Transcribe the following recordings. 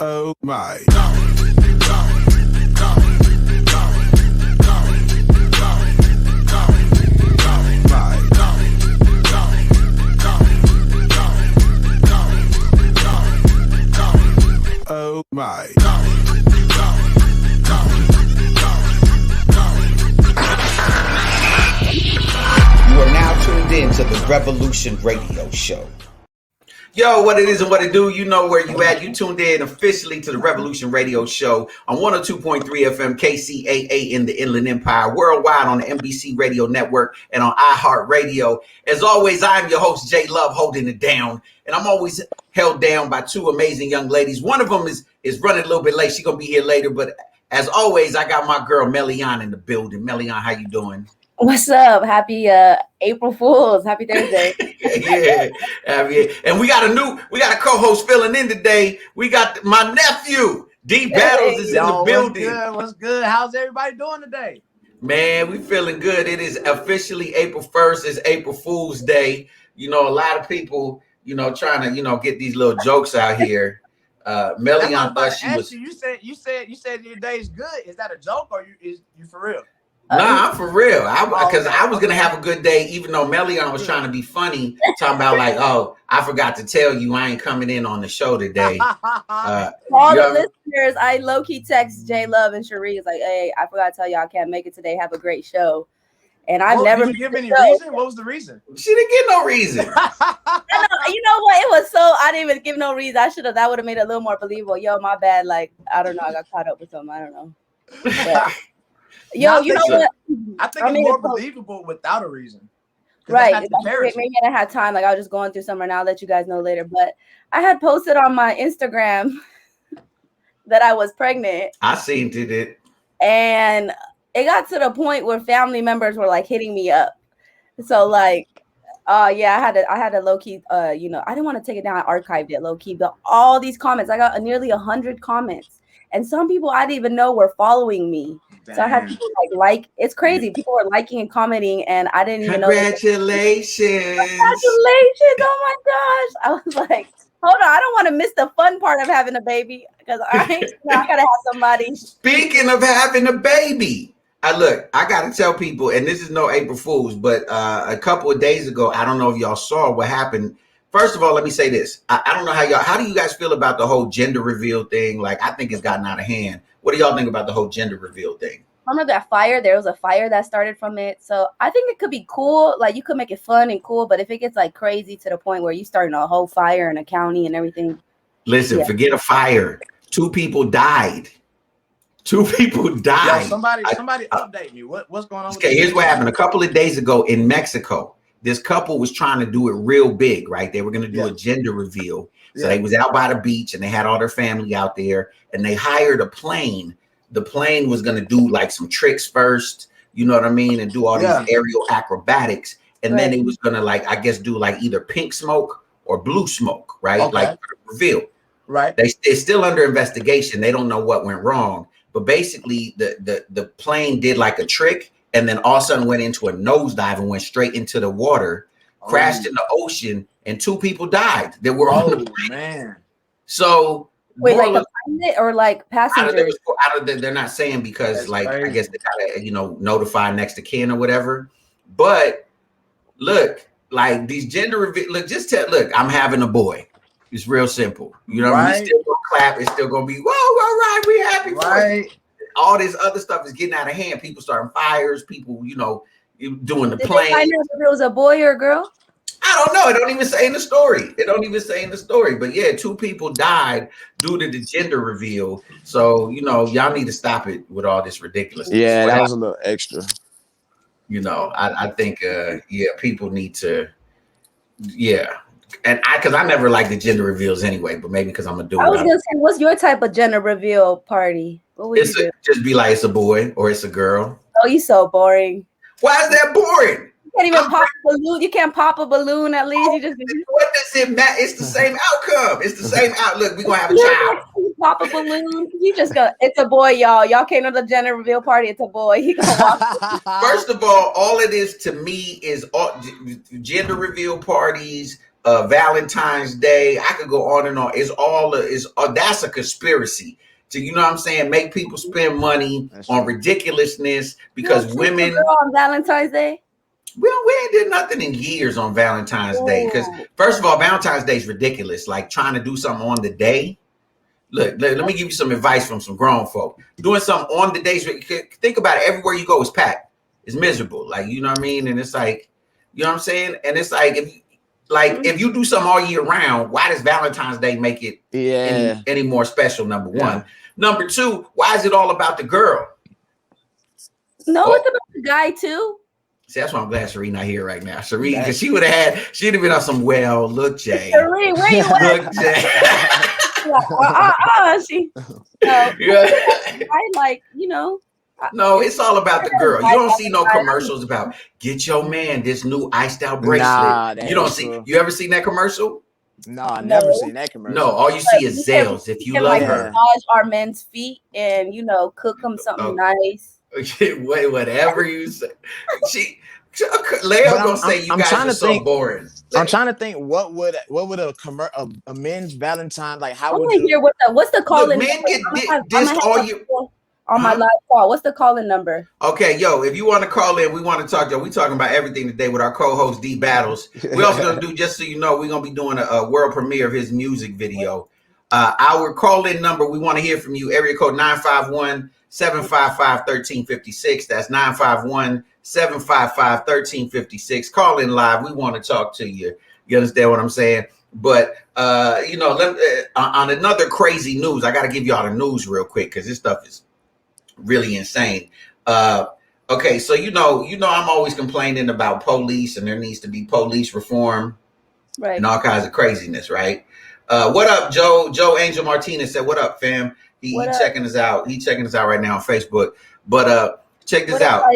Oh my. Oh my. You are now tuned in to the Revolution Radio Show. Yo, what it is and what it do, you know where you at. You tuned in officially to the Revolution Radio Show on 102.3 FM KCAA in the Inland Empire, worldwide on the NBC Radio Network and on iHeartRadio. As always, I'm your host, J Love, holding it down. And I'm always held down by two amazing young ladies. One of them is running a little bit late. She's going to be here later. But as always, I got my girl, Melian, in the building. Melian, how you doing? What's up? Happy April Fools. Happy Thursday. Yeah. And we got a co-host filling in today. We got my nephew, D Battles, is in the building. What's good? How's everybody doing today? Man, we feeling good. It is officially April 1st. It's April Fool's Day. You know, a lot of people, trying to, get these little jokes out here. Melian thought she was. You said your day's good. Is that a joke or you for real? Nah, I'm for real. Because I was gonna have a good day, even though Melian was trying to be funny, talking about like, oh, I forgot to tell you I ain't coming in on the show today. All the listeners, I low-key text J Love and Cherie. It's like, hey, I forgot to tell y'all I can't make it today. Have a great show. And I've never did you give any reason? What was the reason? She didn't give no reason. You know what? It was so I didn't even give no reason. That would have made it a little more believable. Yo, my bad. Like, I don't know. I got caught up with something. I don't know. But, yo, you know what? I think it's more believable without a reason. Right. Maybe I had time. Like I was just going through something, and I'll let you guys know later. But I had posted on my Instagram that I was pregnant. I seen it. And it got to the point where family members were like hitting me up. So like, yeah, I had a low key, I didn't want to take it down. I archived it low key, but all these comments, I got nearly 100 comments, and some people I didn't even know were following me. Damn. So I had people like it's crazy. People were liking and commenting, and I didn't even know. Congratulations! Oh my gosh! I was like, hold on, I don't want to miss the fun part of having a baby because I gotta have somebody. Speaking of having a baby. I got to tell people, and this is no April Fool's, but a couple of days ago, I don't know if y'all saw what happened. First of all, let me say this. I don't know how do you guys feel about the whole gender reveal thing? Like, I think it's gotten out of hand. What do y'all think about the whole gender reveal thing? Remember that fire? There was a fire that started from it. So I think it could be cool. Like, you could make it fun and cool, but if it gets like crazy to the point where you starting a whole fire in a county and everything. Listen, Forget a fire. 2 people died. 2 people died. Yo, somebody update me. What's going on? Okay, here's what happened. A couple of days ago in Mexico, this couple was trying to do it real big, right? They were going to do a gender reveal. So they was out by the beach and they had all their family out there and they hired a plane. The plane was going to do like some tricks first, you know what I mean? And do all these aerial acrobatics. And then it was going to like, I guess, do like either pink smoke or blue smoke, right? Okay. Like reveal. Right. They're still under investigation. They don't know what went wrong. But basically, the plane did like a trick and then all of a sudden went into a nosedive and went straight into the water, crashed in the ocean, and 2 people died. They were on the plane. Man. So wait, like the pilot or like passengers? They're not saying because that's like crazy. I guess they gotta notify next to kin or whatever. But look, like these gender reveal. Look, I'm having a boy. It's real simple. You know what I mean? We still gonna clap. It's still gonna be, whoa, all right, we happy for you. All this other stuff is getting out of hand. People starting fires, people, doing the plane. I know if it was a boy or a girl. I don't know. It don't even say in the story. But yeah, 2 people died due to the gender reveal. So, y'all need to stop it with all this ridiculousness. Yeah, that was a little extra. I think, people need to, And because I never liked the gender reveals anyway, but maybe because I'm a dude. I was gonna say, what's your type of gender reveal party? What would you do? Just be like it's a boy or it's a girl. Oh, you so boring. Why is that boring? You can't even pop a balloon. You can't pop a balloon at least. You just what does it matter? It's the same outcome. It's the same outlook. We're gonna have a child. You pop a balloon. You just go, it's a boy, y'all. Y'all came to the gender reveal party. It's a boy. He gonna walk. First of all it is to me is all gender reveal parties. Valentine's Day. I could go on and on. It's all that's a conspiracy to, you know what I'm saying, make people spend money on ridiculousness because women on Valentine's Day. We ain't did nothing in years on Valentine's Day because first of all, Valentine's Day is ridiculous. Like trying to do something on the day. Look, let me give you some advice from some grown folk. Doing something on the day. Think about it. Everywhere you go is packed. It's miserable. Like, you know what I mean? And it's like, you know what I'm saying? And it's like, if you do something all year round, why does Valentine's Day make it any more special? Number one. Number two, why is it all about the girl? No, it's about the guy too. See, that's why I'm glad Sheree not here right now. Sheree, because she'd have been on some, well, look, Jay. Sheree, where you at? Look, Jay. I like, you know. No, it's all about the girl. You don't see no commercials about get your man this new iced out bracelet. Nah, you don't see. You ever seen that commercial? No, I never seen that commercial. No, all you see is Zales. If you love her, massage our men's feet and cook them something nice. Wait, whatever you say. Leah gonna say you guys are so boring. I'm trying to think what would a men's Valentine like? How would you hear what's the calling? Men get dissed all year. On my live call, what's the calling number? Okay, if you want to call in, we want to talk to you. We're talking about everything today with our co-host D Battles. We're also gonna do, just so you know, we're gonna be doing a world premiere of his music video. Our call-in number, we want to hear from you. Area code 951-755-1356. That's 951-755-1356. Call in live. We want to talk to you. You understand what I'm saying? But on another crazy news, I got to give y'all the news real quick because this stuff is really insane. Okay, so you know, I'm always complaining about police and there needs to be police reform, right? And all kinds of craziness, right? What up, Joe? Joe Angel Martinez said, "What up, fam?" He checking us out. He checking us out right now on Facebook. But check this out.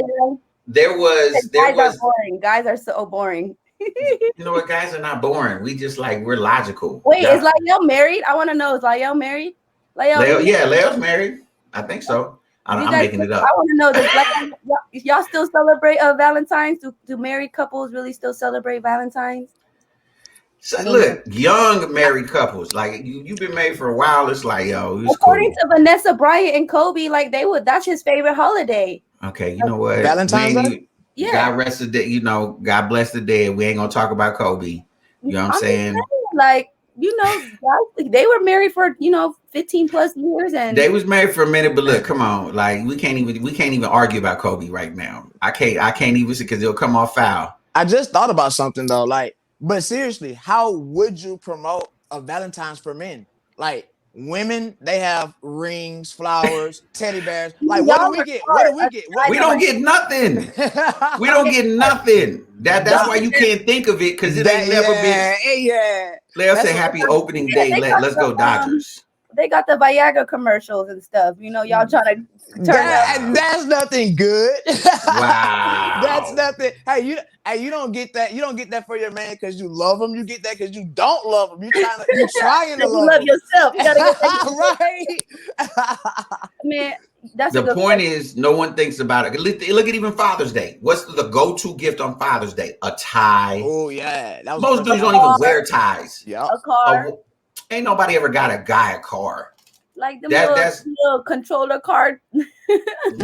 There was are boring. Guys are so boring. You know what? Guys are not boring. We're logical. Wait, is Lael married? I want to know, is Lael married? Lael's married. I think so. I'm making it up. I want to know, y'all still celebrate Valentine's? Do married couples really still celebrate Valentine's? So look, young married couples, like you've been married for a while. It's like, according to Vanessa Bryant and Kobe, that's his favorite holiday. Okay, you know what? Valentine's Day? Yeah. God rest the day, God bless the dead. We ain't gonna talk about Kobe. You know what I'm saying? They were married for 15 plus years, and they was married for a minute. But look, come on, we can't even argue about Kobe right now. I can't even say because it'll come off foul. I just thought about something though, but seriously, how would you promote a Valentine's for men? Like women, they have rings, flowers, teddy bears. Like what do we get? We don't get nothing. We don't get nothing. That's why you can't think of it because it ain't never been. Yeah. Let's say happy opening day. Let's go Dodgers. They got the Viagra commercials and stuff. Y'all trying to turn that's nothing good. Wow. That's nothing. Hey, you don't get that. You don't get that for your man because you love him. You get that because you don't love him. You're trying to love yourself. You gotta get that. Right. Man, that's the point is no one thinks about it. Look at even Father's Day. What's the go-to gift on Father's Day? A tie. Oh yeah. Most dudes don't even wear ties. Yeah. A car. Ain't nobody ever got a guy a car. Like the little controller card. You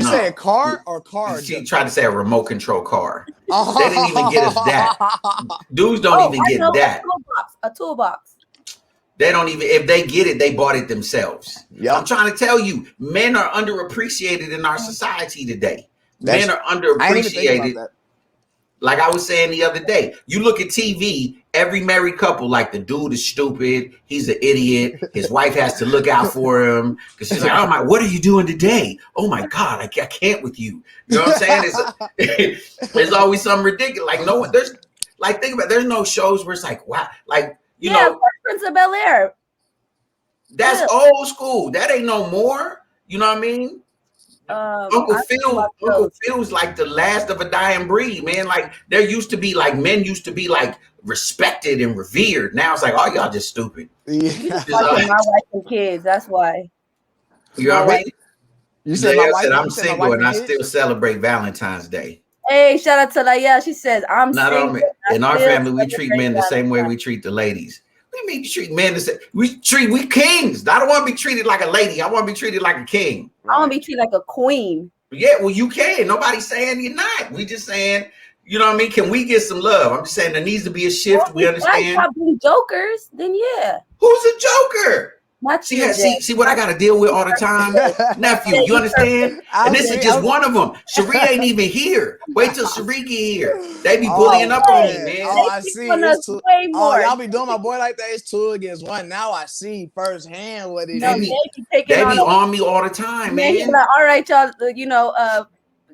said car or card? She tried to say a remote control car. They didn't even get us that. Dudes don't even get that. A toolbox. They don't even, if they get it, they bought it themselves. Yep. I'm trying to tell you, men are underappreciated in our society today. Men are underappreciated. Like I was saying the other day, you look at TV, every married couple, like the dude is stupid. He's an idiot. His wife has to look out for him because she's like, "Oh my, what are you doing today? Oh my God, I can't with you." You know what I'm saying? There's always something ridiculous. Like no one, think about it, there's no shows where it's like, wow, you know, Prince of Bel-Air. That's old school. That ain't no more. You know what I mean? Uncle Phil's like the last of a dying breed, man. Like there used to be men used to be respected and revered. Now it's like, oh, y'all just stupid. Yeah. My wife and kids. That's why. You know what I mean? You said my wife. I'm single and I still celebrate Valentine's Day. Hey, shout out to Laia. She says, I'm Not single. on me. In our still family, we treat men the same way we treat the ladies. What do you mean you treat men the same? We kings. I don't want to be treated like a lady. I want to be treated like a king. I want to be treated like a queen. Yeah, well, you can. Nobody's saying you're not. We just saying, you know what I mean? Can we get some love? I'm just saying there needs to be a shift. Well, we understand. Stop being jokers, then yeah. Who's a joker? Not See, you, see what I got to deal with all the time? Nephew, you understand? And this is just one of them. Cherie ain't even here. Wait till Cherie get here. They be bullying up on me, man. Oh, I see. It's Two, way more. y'all be doing my boy like that. It's 2 against 1. Now I see firsthand what it No, is. They be on me all the time, man. He's like, all right, y'all,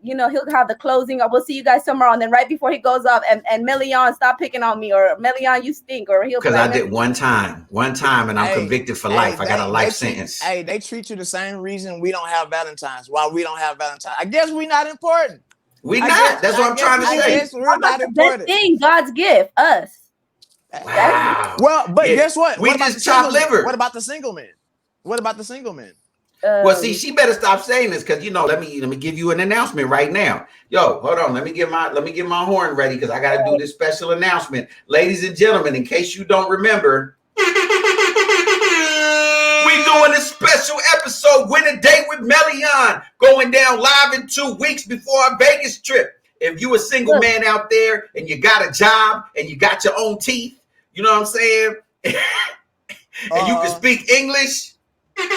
he'll have the closing. We'll see you guys tomorrow. And then right before he goes off, and Melion, stop picking on me, or Melion, you stink, or he'll. Because I did one time, and I'm convicted for life. I got a life sentence. Hey, they treat you the same reason we don't have Valentine's. Why we don't have Valentine's? I guess we not important. We not. That's what I'm trying to say. I guess we're not important. Thing, God's gift, us. Wow. Well, but guess what? We just chop liver. What about the single men? What about the single men? Well, see, she better stop saying this because let me give you an announcement right now. Yo, hold on. Let me get my horn ready because I got to do this special announcement, ladies and gentlemen. In case you don't remember, we doing a special episode, Win a Date with Melion, going down live in 2 weeks before our Vegas trip. If you a single man out there and you got a job and you got your own teeth, you know what I'm saying, and you can speak English. You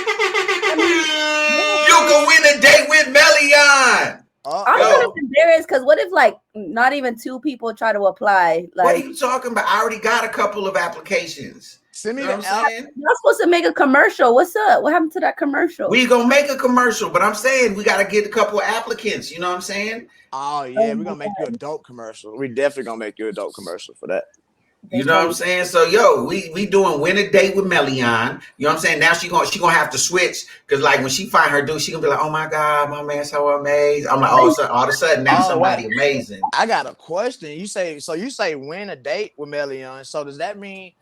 can win a date with Melion. I'm kind of embarrassed because what if not even 2 people try to apply? What are you talking about? I already got a couple of applications. Send me you know what I'm saying? You're supposed to make a commercial. What's up? What happened to that commercial? We gonna make a commercial, but I'm saying we gotta get a couple of applicants. You know what I'm saying? Oh yeah, we're gonna make you a dope commercial. We definitely gonna make you a dope commercial for that. You know what I'm saying? So yo, we doing Win a Date with Melion. You know what I'm saying? Now she gonna have to switch because when she find her dude, she gonna be like, oh my God, my man's so amazing. I'm like, all of a sudden now somebody amazing. I got a question. You say win a date with Melion. So does that mean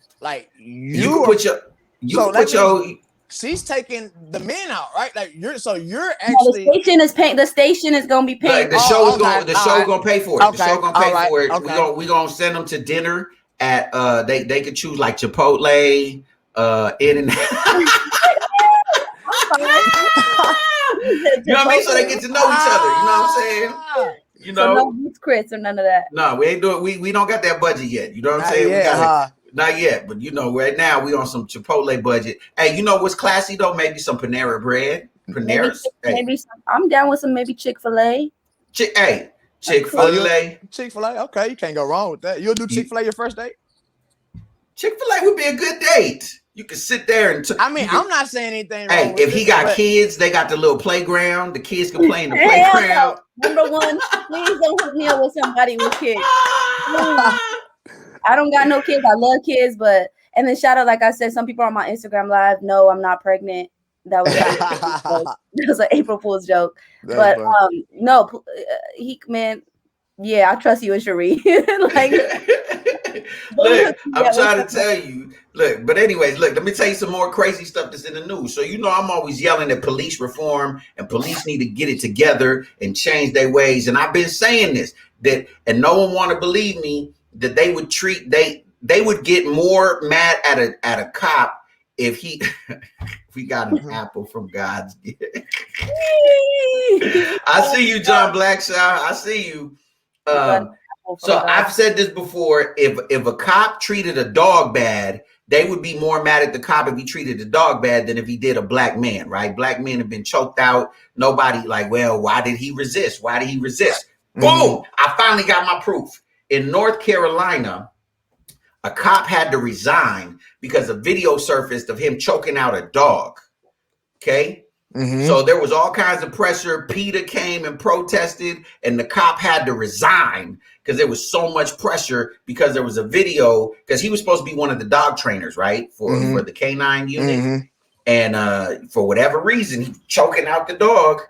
she's taking the men out, right? You're actually the station is gonna be paying. The show gonna pay for it. Okay. The show gonna pay for it. Okay. We gonna send them to dinner at they could choose like Chipotle, In and Out. You know what I mean? So they get to know each other. You know what I'm saying? You know, so no Chris or none of that. No, we ain't doing. We don't got that budget yet. You know what I'm saying? Not yet, but right now we on some Chipotle budget. Hey, you know what's classy though? Maybe some Panera bread. Maybe I'm down with some Chick-fil-A. Chick-fil-A. Chick-fil-A. Okay, you can't go wrong with that. You'll do Chick-fil-A your first date? Chick-fil-A would be a good date. You can sit there and I'm not saying anything wrong. Hey, if he got kids, they got the little playground. The kids can play in the playground. Number one, please don't hook me up with somebody with kids. I don't got no kids. I love kids, and then shout out, like I said, some people on my Instagram live. No, I'm not pregnant. That was an April Fool's joke. But no, yeah, I trust you and Cherie. Look, I'm trying to tell you. Look, but anyways, let me tell you some more crazy stuff that's in the news. So I'm always yelling at police reform and police need to get it together and change their ways. And I've been saying this and no one want to believe me that they would they would get more mad at a cop if we got an apple from God's gift. I see you, John Blackshaw. I see you. So I've said this before. If a cop treated a dog bad, they would be more mad at the cop if he treated the dog bad than if he did a black man, right? Black men have been choked out. Nobody why did he resist? Why did he resist? Mm-hmm. Boom! I finally got my proof. In North Carolina, a cop had to resign because a video surfaced of him choking out a dog. Okay. Mm-hmm. So there was all kinds of pressure. PETA came and protested, and the cop had to resign because there was so much pressure because there was a video, because he was supposed to be one of the dog trainers, right? For the canine unit. Mm-hmm. And for whatever reason, he choking out the dog.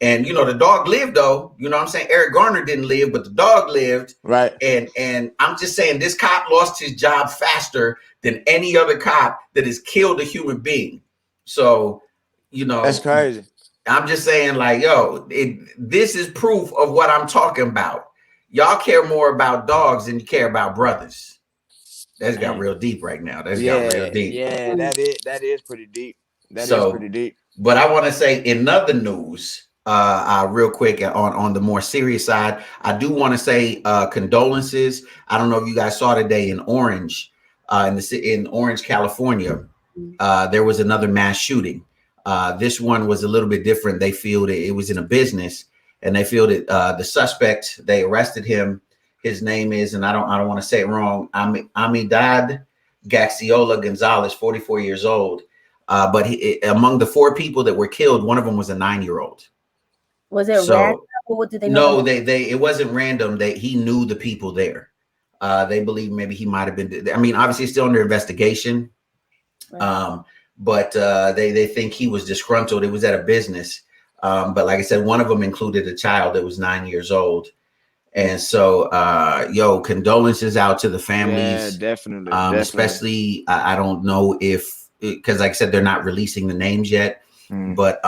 And, the dog lived, though. You know what I'm saying? Eric Garner didn't live, but the dog lived. Right. And I'm just saying this cop lost his job faster than any other cop that has killed a human being. So, that's crazy. I'm just saying, this is proof of what I'm talking about. y'all care more about dogs than you care about brothers. That's got real deep right now. That's got real deep. Yeah, that is pretty deep. That is So, pretty deep. But I want to say in other news, real quick on the more serious side, I do want to say condolences. I don't know if you guys saw today in Orange, in Orange, California, there was another mass shooting. This one was a little bit different. They feel that it was in a business, and they feel that the suspect, they arrested him. His name is, and I don't want to say it wrong, Amidad Gaxiola Gonzalez, 44 years old. But among the 4 people that were killed, one of them was a 9-year-old. Was it random? What did they know? No, it wasn't random. He knew the people there. They believe maybe he might have been. I mean, obviously, it's still under investigation. Right. But they think he was disgruntled. It was at a business. But like I said, one of them included a child that was 9 years old. And so, condolences out to the families. Yeah, definitely. Especially, I don't know if, because like I said, they're not releasing the names yet. But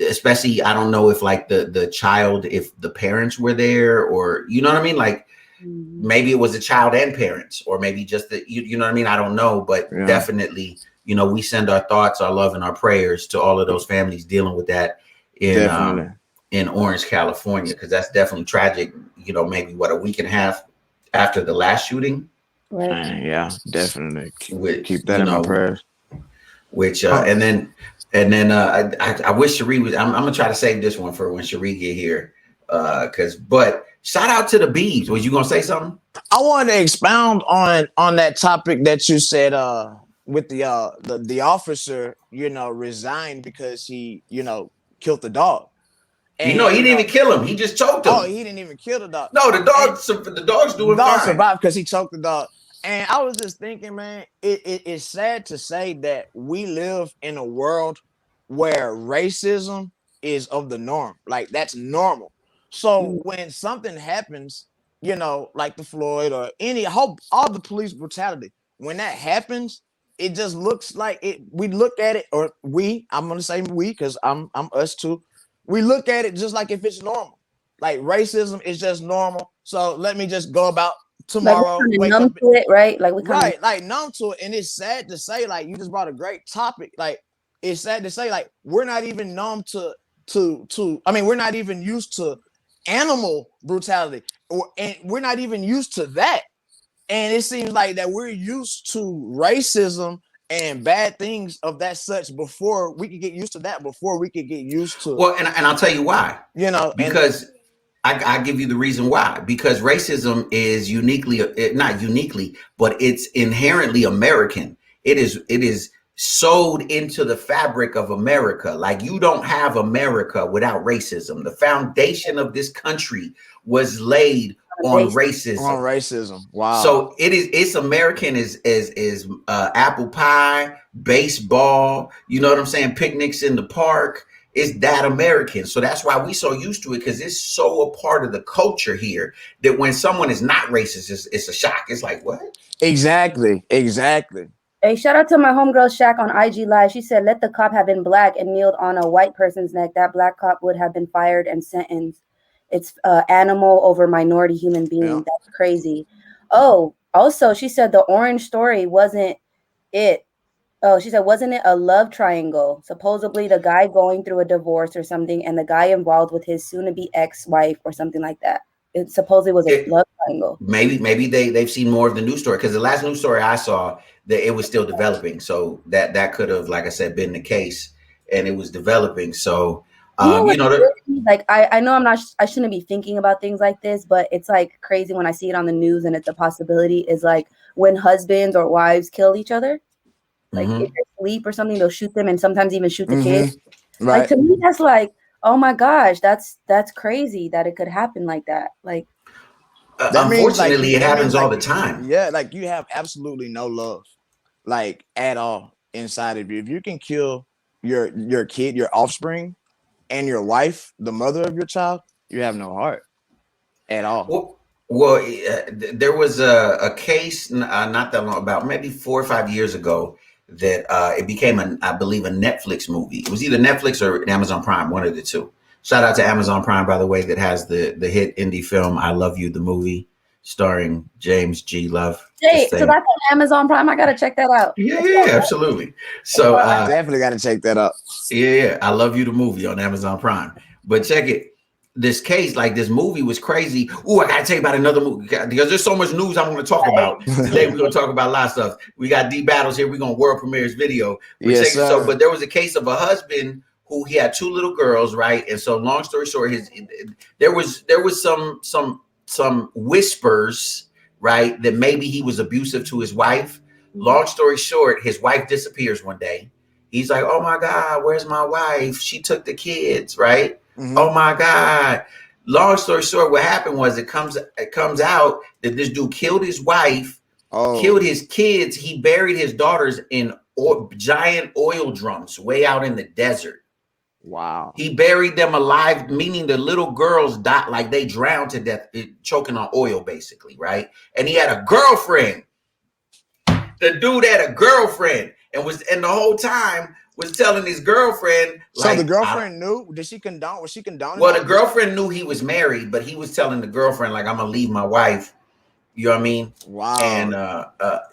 especially, I don't know if like the child, if the parents were there, or you know what I mean? Like maybe it was a child and parents, or maybe just you know what I mean? I don't know, but definitely, we send our thoughts, our love, and our prayers to all of those families dealing with that in Orange, California, because that's definitely tragic. Maybe a week and a half after the last shooting. Right. Yeah, definitely. Keep that in my prayers. Which and then I wish Cherie was. I'm gonna try to save this one for when Cherie get here. But shout out to the Beebs. Was you gonna say something? I wanted to expound on that topic that you said. With the officer, resigned because he killed the dog. And, he didn't even kill him. He just choked him. Oh, he didn't even kill the dog. No, the dog's doing fine. The dog survived because he choked the dog. And I was just thinking, man, it's sad to say that we live in a world where racism is of the norm. Like, that's normal. So when something happens, like the Floyd or all the police brutality, when that happens, it just looks like it. We look at it, or I'm going to say we, because I'm us too. We look at it just like if it's normal. Like racism is just normal. So let me just go about tomorrow. Like numb to it, right? Like like numb to it. And it's sad to say, like, you just brought a great topic. Like, it's sad to say, like, we're not even numb to we're not even used to animal brutality, and we're not even used to that. And it seems like that we're used to racism and bad things of that such before we could get used to that, before we could get used to. Well, and I'll tell you why. Because I give you the reason why. Because racism is not uniquely, but it's inherently American. It is sewed into the fabric of America. Like, you don't have America without racism. The foundation of this country was laid on racism. On racism. Wow. So it's American is apple pie, baseball, you know what I'm saying? Picnics in the park. It's that American. So that's why we so used to it, because it's so a part of the culture here that when someone is not racist, it's a shock. It's like, what? Exactly. Hey, shout out to my homegirl Shaq on IG Live. She said, let the cop have been black and kneeled on a white person's neck. That black cop would have been fired and sentenced. It's animal over minority human being. Yeah. That's crazy. Oh, also, she said the orange story wasn't it. Oh, she said, wasn't it a love triangle? Supposedly the guy going through a divorce or something, and the guy involved with his soon-to-be ex-wife or something like that. It supposedly was a love triangle. Maybe they've seen more of the news story, because the last news story I saw, that it was still developing. So that could have, like I said, been the case, and it was developing. So I know I shouldn't be thinking about things like this, but it's like crazy when I see it on the news, and it's a possibility, is like when husbands or wives kill each other, like if they sleep or something, they'll shoot them, and sometimes even shoot the kids. Right. Like, to me, that's like, oh my gosh, that's crazy that it could happen like that. Like, unfortunately, it happens all the time. Yeah, like, you have absolutely no love, like, at all inside of you. If you can kill your kid, your offspring, and your wife, the mother of your child, you have no heart at all. Well, there was a case not that long, about maybe 4 or 5 years ago, that it became I believe a Netflix movie. It was either Netflix or Amazon Prime, one of the two. Shout out to Amazon Prime, by the way, that has the hit indie film I Love You, the movie, starring James G. Love. Hey, so that's on Amazon Prime. I gotta check that out. Yeah, absolutely. So definitely got to check that out. yeah, I Love You, the movie on Amazon Prime. But check it. This case, like this movie was crazy. Ooh, I gotta tell you about another movie because there's so much news I want to talk about. Today we're gonna talk about a lot of stuff. We got D Battles here. We're gonna world premiere his video. Yes, sir. But there was a case of a husband who he had 2 little girls, right? And so, long story short, there was some whispers, right, that maybe he was abusive to his wife. Long story short, his wife disappears one day. He's like, "Oh my God, where's my wife? She took the kids, right?" Mm-hmm. Oh my God. Long story short, what happened was it comes out that this dude killed his wife, killed his kids. He buried his daughters in giant oil drums way out in the desert. Wow. He buried them alive, meaning the little girls died, like they drowned to death, choking on oil, basically, right? And he had a girlfriend. The dude had a girlfriend and the whole time was telling his girlfriend. So the girlfriend knew? Did she condone? Was she condoning? Well, the girlfriend knew he was married, but he was telling the girlfriend, like, I'm gonna leave my wife. You know what I mean? Wow. And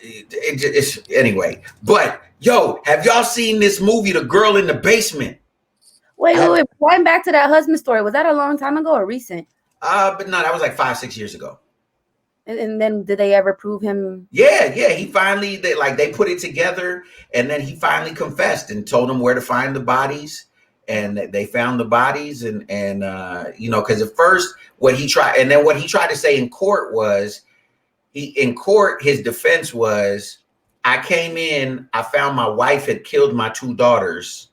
it's anyway. But yo, have y'all seen this movie, The Girl in the Basement? Wait. Going back to that husband story, was that a long time ago or recent? But no, that was like 5-6 years ago. And then did they ever prove him? Yeah. He finally, they put it together, and then he finally confessed and told them where to find the bodies, and they found the bodies, and you know, because at first what he tried to say in court was, his defense was, I came in, I found my wife had killed my 2 daughters.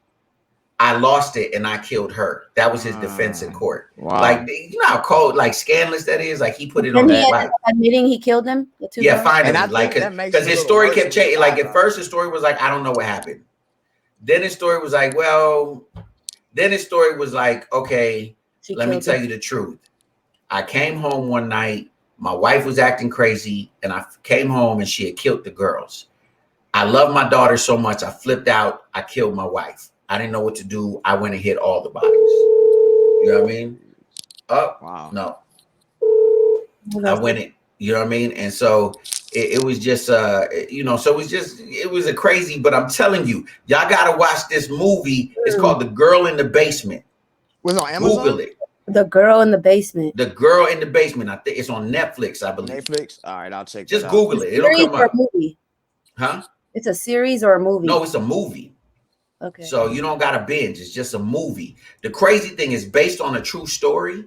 I lost it and I killed her. That was his defense in court. Wow. Like, you know how cold, like scandalous that is? Like, he put it on that. Like, admitting he killed them? Yeah, finally. Like, because his story kept changing. Like, at first his story was like, I don't know what happened. Then his story was like, okay, let me tell you the truth. I came home one night, my wife was acting crazy, and I came home and she had killed the girls. I love my daughter so much, I flipped out, I killed my wife. I didn't know what to do. I went and hit all the bodies. You know what I mean? Wow. No. I went in. You know what I mean? And so it was just, you know, so it was a crazy, but I'm telling you, y'all got to watch this movie. It's called The Girl in the Basement. Was it on Amazon? Google it. The Girl in the Basement. The Girl in the Basement. I think it's on Netflix, I believe. Netflix? All right, I'll check Just Google it. It'll come up. Movie? Huh? It's a series or a movie? No, it's a movie. Okay. So you don't got to binge. It's just a movie. The crazy thing is based on a true story.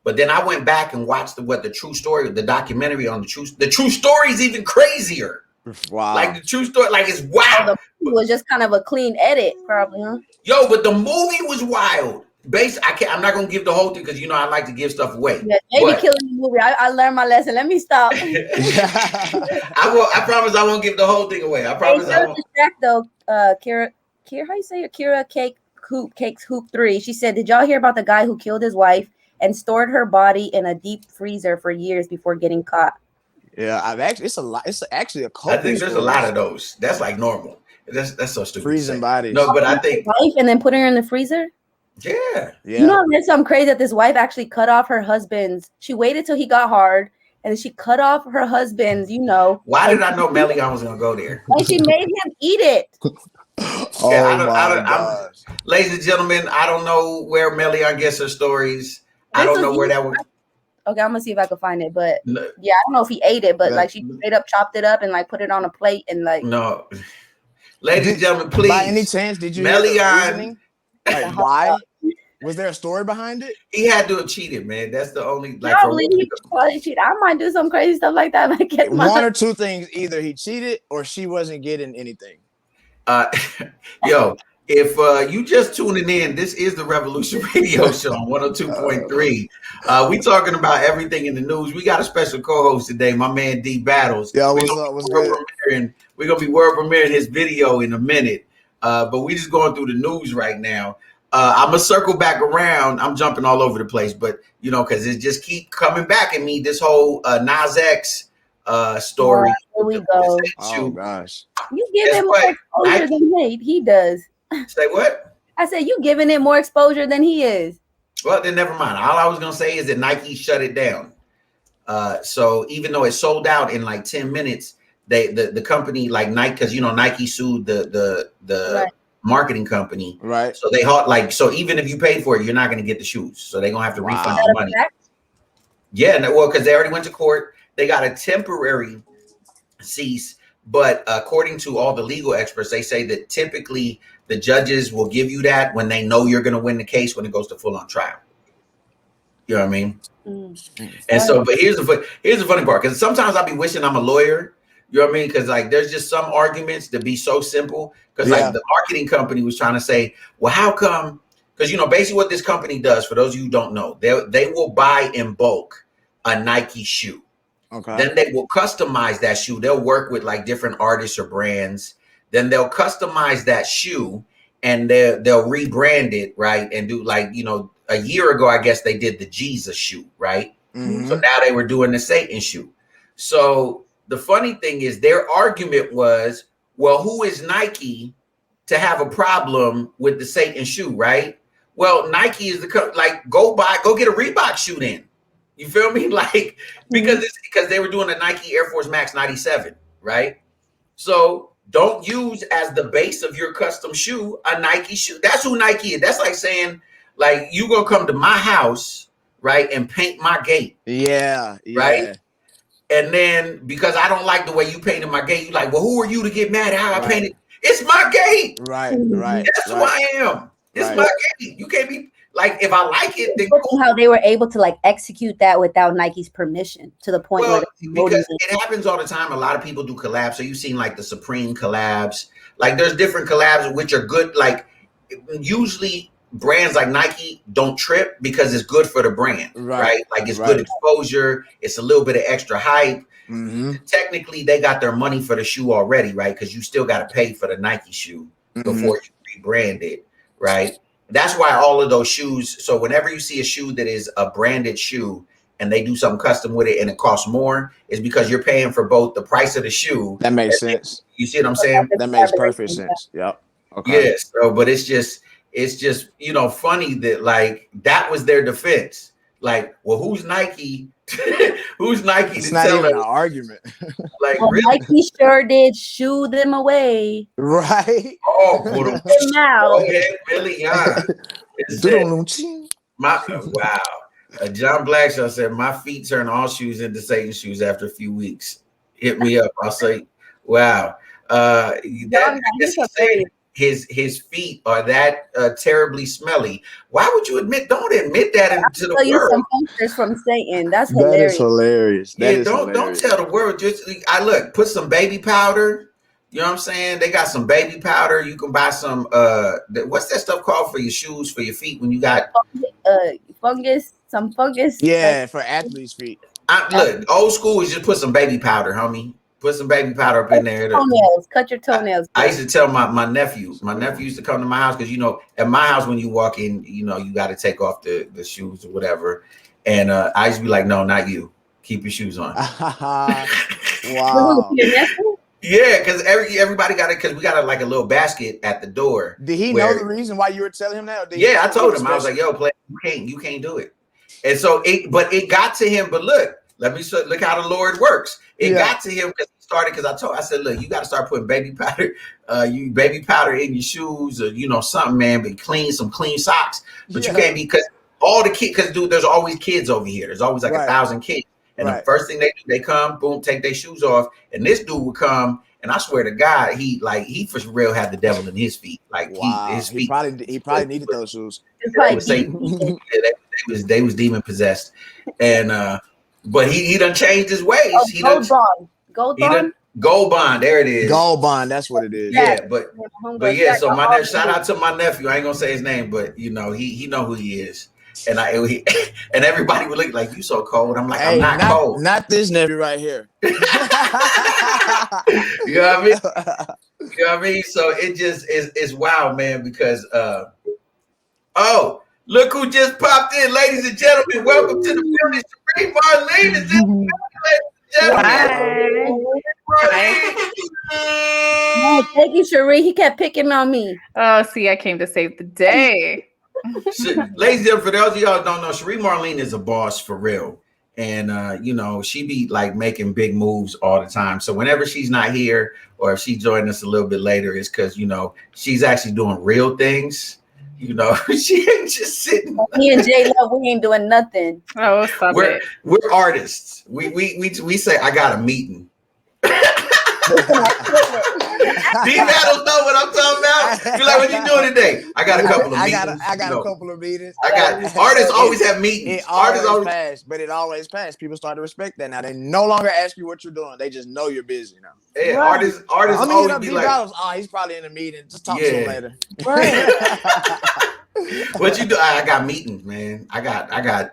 But then I went back and watched the true story, the documentary on the true story is even crazier. Wow. Like the true story, like it's wild. So the movie was just kind of a clean edit, probably, huh? Yo, but the movie was wild. I'm not gonna give the whole thing because you know I like to give stuff away. Yeah, maybe killing the movie. I learned my lesson. Let me stop. I promise I won't give the whole thing away. I promise I won't. Though, Kira, how you say it? Kira Cakes Hoop 3. She said, "Did y'all hear about the guy who killed his wife and stored her body in a deep freezer for years before getting caught?" Yeah, it's a lot. It's actually a cult. I think there's a lot of those. That's like normal. That's so stupid. Freezing bodies. No, but I think wife and then putting her in the freezer. Yeah. You know, there's something crazy that this wife actually cut off her husband's. She waited till he got hard, and then she cut off her husband's. You know. Why did I know Melion was gonna go there? And she made him eat it. Ladies and gentlemen, I don't know where Melion gets her stories. I don't know where that was. Okay, I'm gonna see if I can find it. But yeah, I don't know if he ate it, but like she straight up chopped it up and like put it on a plate and like. No, ladies and gentlemen, please. By any chance, did you Melion? Like, why? Was there a story behind it? He had to have cheated, man. That's the only. Like, I believe he probably cheated. I might do some crazy stuff like that. One or two things: either he cheated or she wasn't getting anything. Yo, if you just tuning in, this is the Revolution Radio Show on 102.3. We talking about everything in the news. We got a special co-host today, my man D Battles. Yeah, what's up? What's good? We're gonna be world premiering his video in a minute. But we just going through the news right now. I'm gonna circle back around. I'm jumping all over the place, but you know, because it just keep coming back at me. This whole Nas X story. Here we go. Oh gosh, you give him more exposure than he does. Say what? I said you giving it more exposure than he is. Well, then never mind. All I was gonna say is that Nike shut it down. So even though it sold out in like 10 minutes, the company like Nike, because you know Nike sued the Right. marketing company, Right. so they so even if you paid for it, you're not gonna get the shoes. So they're gonna have to Wow. refund Is the that a money. fact? Yeah, no, well, because they already went to court. They got a temporary cease, but according to all the legal experts, they say that typically the judges will give you that when they know you're going to win the case when it goes to full on trial. You know what I mean? And so, but here's the funny part, because sometimes I'll be wishing I'm a lawyer. You know what I mean? Because like there's just some arguments that be so simple. Because Yeah. like the marketing company was trying to say, well, how come? Because you know, basically what this company does, for those of you who don't know, they will buy in bulk a Nike shoe. Okay. Then they will customize that shoe. They'll work with like different artists or brands. Then they'll customize that shoe and they'll rebrand it, right? And do like, you know, a year ago, I guess they did the Jesus shoe, right? Mhm. So now they were doing the Satan shoe. So the funny thing is their argument was, well, who is Nike to have a problem with the Satan shoe, right? Well, Nike is like go get a Reebok shoe then. You feel me? Like because they were doing a Nike Air Force Max 97, right? So don't use as the base of your custom shoe a Nike shoe. That's who Nike is. That's like saying, like, you gonna come to my house, right, and paint my gate, Yeah. right? And then because I don't like the way you painted my gate, you like, well, who are you to get mad at how I Right. painted? It's my gate. Right. Right. That's who right. I am. It's Right. my gate. You can't be like, if I like it, then Look at how they were able to like execute that without Nike's permission to the point well, where they were because voting. it happens all the time. A lot of people do collabs. So you've seen like the Supreme collabs. Like there's different collabs which are good. Like usually brands like Nike don't trip because it's good for the brand, right? Like it's good exposure. It's a little bit of extra hype. Mhm. Technically, they got their money for the shoe already, right? Because you still got to pay for the Nike shoe before you rebrand it, right? That's why all of those shoes. So whenever you see a shoe that is a branded shoe and they do something custom with it and it costs more, is because you're paying for both the price of the shoe. That makes sense. You see what I'm saying? That makes perfect sense. Yep. Okay. Yes. So, but it's just you know funny that like that was their defense. Like, well, who's Nike? Who's Nike It's to not tell even us? an argument. Like, Well, really? Nike sure did shoo them away. Right. Oh, put them Now, Billy Young. It said, wow. John Blackshaw said, my feet turn all shoes into Satan shoes after a few weeks. Hit me up. I'll say, wow. His feet are that terribly smelly. Why would you don't admit that to the tell you world? some posters from Satan. That's That hilarious. is hilarious. That is don't hilarious. tell the world. Just put some baby powder. You know what I'm saying? They got some baby powder. You can buy some what's that stuff called for your shoes, for your feet when you got Some fungus. Yeah, for athletes' feet. look, old school is just put some baby powder, homie. Put some baby powder up in there. Toenails. Cut your toenails. I used to tell my nephews. My nephew used to come to my house because you know at my house when you walk in, you know you got to take off the shoes or whatever. And I used to be like, no, not you. Keep your shoes on. Wow. Yeah, because everybody got it because we got like a little basket at the door. Did he know the reason why you were telling him that? Or did Yeah, I told him. I was like, yo, play, you can't do it. And so it got to him, but look how the Lord works. It got to him because he started I said, look, you got to start putting baby powder in your shoes or you know something, man, but some clean socks. But you can't be because all the kids, because dude, there's always kids over here. There's always like 1,000 kids. And the first thing they do, they come, boom, take their shoes off. And this dude would come, and I swear to God, he for real had the devil in his feet. Like his feet. He probably needed those shoes. They was demon possessed. And but he done changed his ways. Gold Bond. Gold Bond, there it is. Gold Bond, that's what it is. Yeah, but yeah, so shout out to my nephew. I ain't gonna say his name, but you know, he know who he is. And and everybody would look like, you so cold. I'm like, hey, I'm not cold. Not this nephew right here. You know what I mean? You know what I mean? So it just is wild, man, because oh, look who just popped in, ladies and gentlemen. Welcome to the building. Sheree Marlene is in the building, Thank you, Sheree. He kept picking on me. Oh, see, I came to save the day. Ladies and gentlemen, for those of y'all who don't know, Cherie Marlene is a boss for real. And she be like making big moves all the time. So whenever she's not here or if she joined us a little bit later, it's because she's actually doing real things. She ain't just sitting. Me and J Love, we ain't doing nothing. Oh, stop it. We're artists. We say I got a meeting. These battles know what I'm talking about. You're like, what you doing today? I got a couple of meetings. I got a couple of meetings. Artists always have meetings. It always pass, but it always pass. People start to respect that now. They no longer ask you what you're doing. They just know you're busy now. Yeah, artists always be like, oh, he's probably in a meeting. Just talk to him later. Right. What you do? I got meetings, man. I got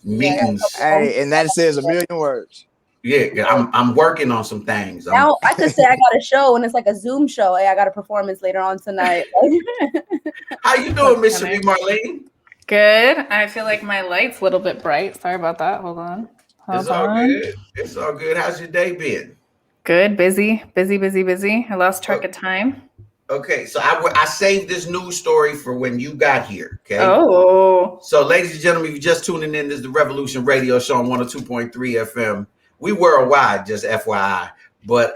meetings. Hey, and that says a million words. Yeah, I'm working on some things. Now I could say I got a show and it's like a Zoom show. Hey, I got a performance later on tonight. How you doing, Miss Cherie Marlene? Good. I feel like my light's a little bit bright. Sorry about that. Hold on. It's all good. It's all good. How's your day been? Good. Busy. I lost track of time. Okay, so I saved this news story for when you got here. Okay. Oh. So, ladies and gentlemen, if you're just tuning in, this is the Revolution Radio Show on 102.3 FM. We worldwide, just FYI. But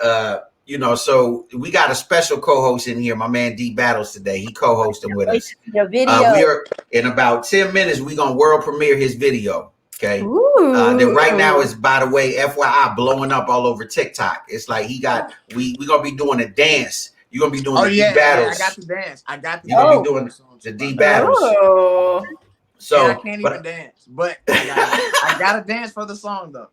so we got a special co-host in here, my man D Battles today. He co-hosting with us. Your video. We're in about 10 minutes. We're gonna world premiere his video. Okay. That right now is, by the way, FYI, blowing up all over TikTok. It's like we gonna be doing a dance. You're gonna be doing the D battles. I got the dance. You're gonna be doing the D battles. Oh. So I can't even dance, but I got to dance for the song though.